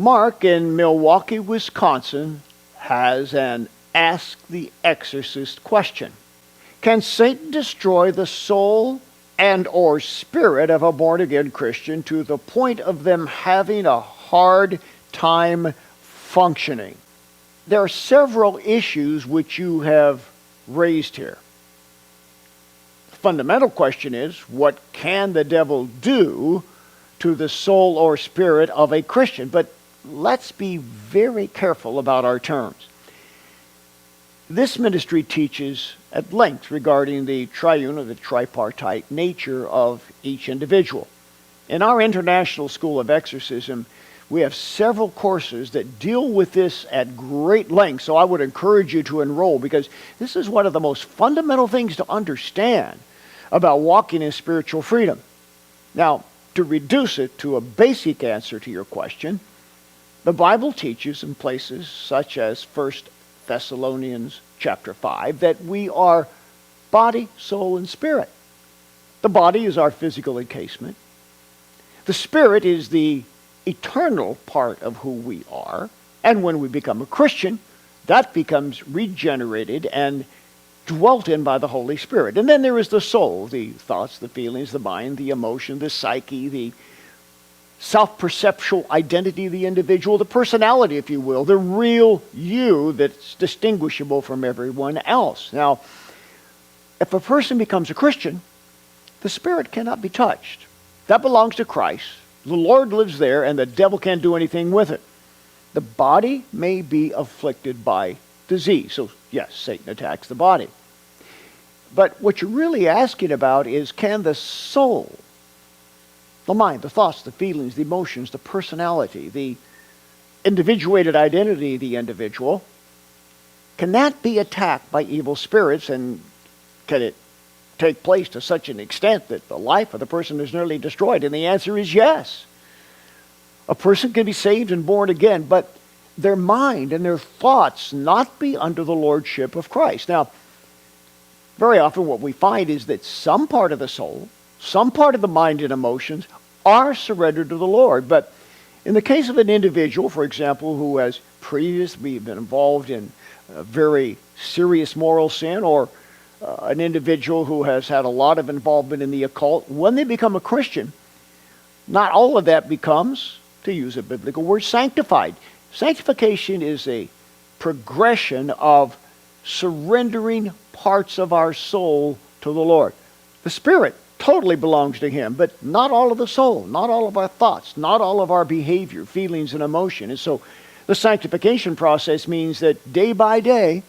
Mark in Milwaukee, Wisconsin, has an Ask the Exorcist question. Can Satan destroy the soul and or spirit of a born-again Christian to the point of them having a hard time functioning? There are several issues which you have raised here. The fundamental question is, what can the devil do to the soul or spirit of a Christian? But let's be very careful about our terms. This ministry teaches at length regarding the triune or the tripartite nature of each individual. In our International School of Exorcism, we have several courses that deal with this at great length, so I would encourage you to enroll, because this is one of the most fundamental things to understand about walking in spiritual freedom. Now, to reduce it to a basic answer to your question, the Bible teaches in places such as 1 Thessalonians chapter 5 that we are body, soul, and spirit. The body is our physical encasement. The spirit is the eternal part of who we are. And when we become a Christian, that becomes regenerated and dwelt in by the Holy Spirit. And then there is the soul, the thoughts, the feelings, the mind, the emotion, the psyche, the self-perceptual identity of the individual, the personality, if you will, the real you that's distinguishable from everyone else. Now, if a person becomes a Christian, the spirit cannot be touched. That belongs to Christ. The Lord lives there, and the devil can't do anything with it. The body may be afflicted by disease. So, yes, Satan attacks the body. But what you're really asking about is, can the soul, the mind, the thoughts, the feelings, the emotions, the personality, the individuated identity of the individual, can that be attacked by evil spirits, and can it take place to such an extent that the life of the person is nearly destroyed? And the answer is yes. A person can be saved and born again, but their mind and their thoughts not be under the lordship of Christ. Now, very often what we find is that some part of the soul, some part of the mind and emotions are surrendered to the Lord. But in the case of an individual, for example, who has previously been involved in a very serious moral sin, or an individual who has had a lot of involvement in the occult, when they become a Christian, not all of that becomes, to use a biblical word, sanctified. Sanctification is a progression of surrendering parts of our soul to the Lord. The spirit totally belongs to Him, but not all of the soul, not all of our thoughts, not all of our behavior, feelings, and emotion. And so the sanctification process means that day by day,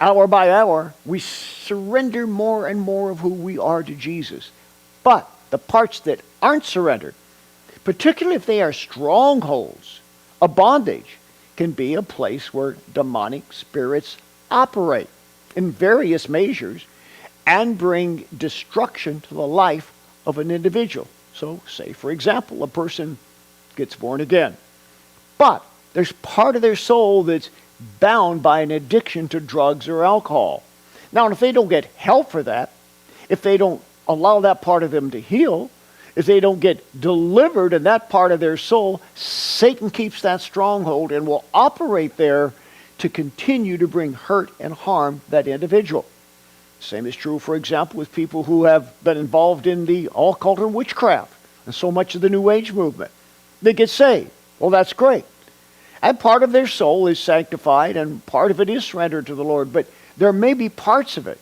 hour by hour, we surrender more and more of who we are to Jesus. But the parts that aren't surrendered, particularly if they are strongholds, a bondage, can be a place where demonic spirits operate in various measures and bring destruction to the life of an individual. So, say, for example, a person gets born again, but there's part of their soul that's bound by an addiction to drugs or alcohol. Now, if they don't get help for that, if they don't allow that part of them to heal, if they don't get delivered in that part of their soul, Satan keeps that stronghold and will operate there to continue to bring hurt and harm that individual. Same is true, for example, with people who have been involved in the occult and witchcraft and so much of the New Age movement. They get saved. Well, that's great. And part of their soul is sanctified and part of it is surrendered to the Lord. But there may be parts of it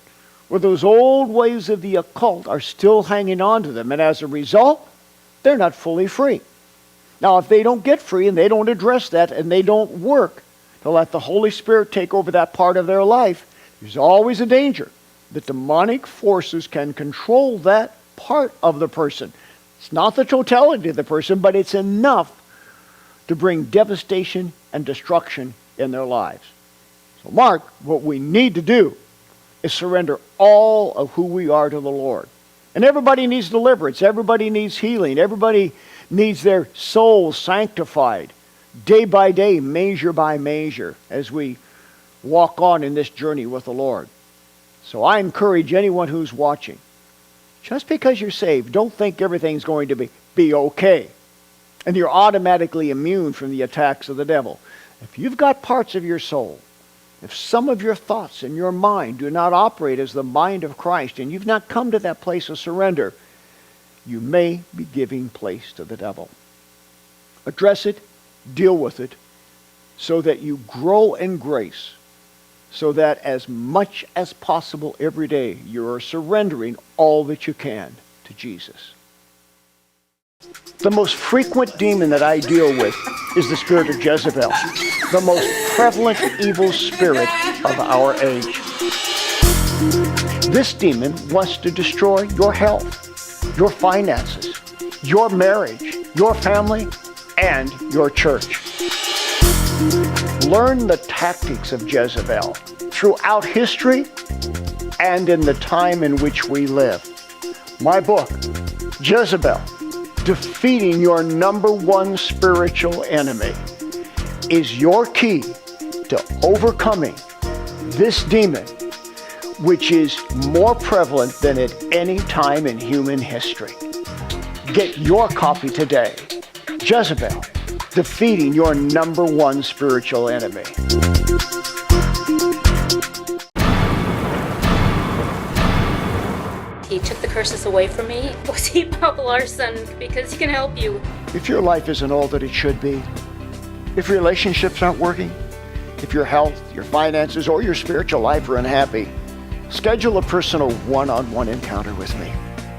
where those old ways of the occult are still hanging on to them. And as a result, they're not fully free. Now, if they don't get free and they don't address that and they don't work to let the Holy Spirit take over that part of their life, there's always a danger that demonic forces can control that part of the person. It's not the totality of the person, but it's enough to bring devastation and destruction in their lives. So, Mark, what we need to do is surrender all of who we are to the Lord. And everybody needs deliverance. Everybody needs healing. Everybody needs their soul sanctified day by day, measure by measure, as we walk on in this journey with the Lord. So I encourage anyone who's watching, just because you're saved, don't think everything's going to be okay. And you're automatically immune from the attacks of the devil. If you've got parts of your soul, if some of your thoughts in your mind do not operate as the mind of Christ, and you've not come to that place of surrender, you may be giving place to the devil. Address it, deal with it, so that you grow in grace, so that as much as possible every day you are surrendering all that you can to Jesus. The most frequent demon that I deal with is the spirit of Jezebel, the most prevalent evil spirit of our age. This demon wants to destroy your health, your finances, your marriage, your family, and your church. Learn the tactics of Jezebel throughout history and in the time in which we live. My book, Jezebel, Defeating Your Number One Spiritual Enemy, is your key to overcoming this demon, which is more prevalent than at any time in human history. Get your copy today. Jezebel, Defeating Your Number One Spiritual Enemy. He took the curses away from me. Was he Bob Larson? Because he can help you. If your life isn't all that it should be, if relationships aren't working, if your health, your finances, or your spiritual life are unhappy, schedule a personal one-on-one encounter with me.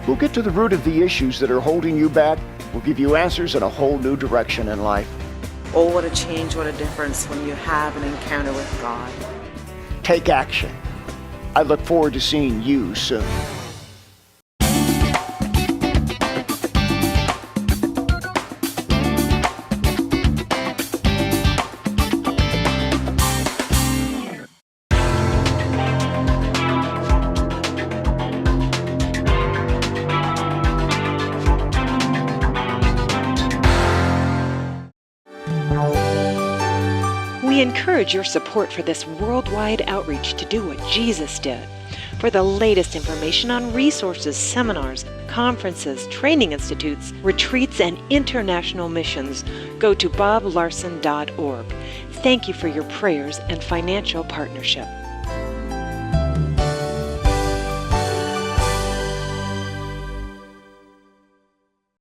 We'll get to the root of the issues that are holding you back. We'll give you answers and a whole new direction in life. Oh, what a change, what a difference when you have an encounter with God. Take action. I look forward to seeing you soon. We encourage your support for this worldwide outreach to do what Jesus did. For the latest information on resources, seminars, conferences, training institutes, retreats, and international missions, go to boblarson.org. Thank you for your prayers and financial partnership.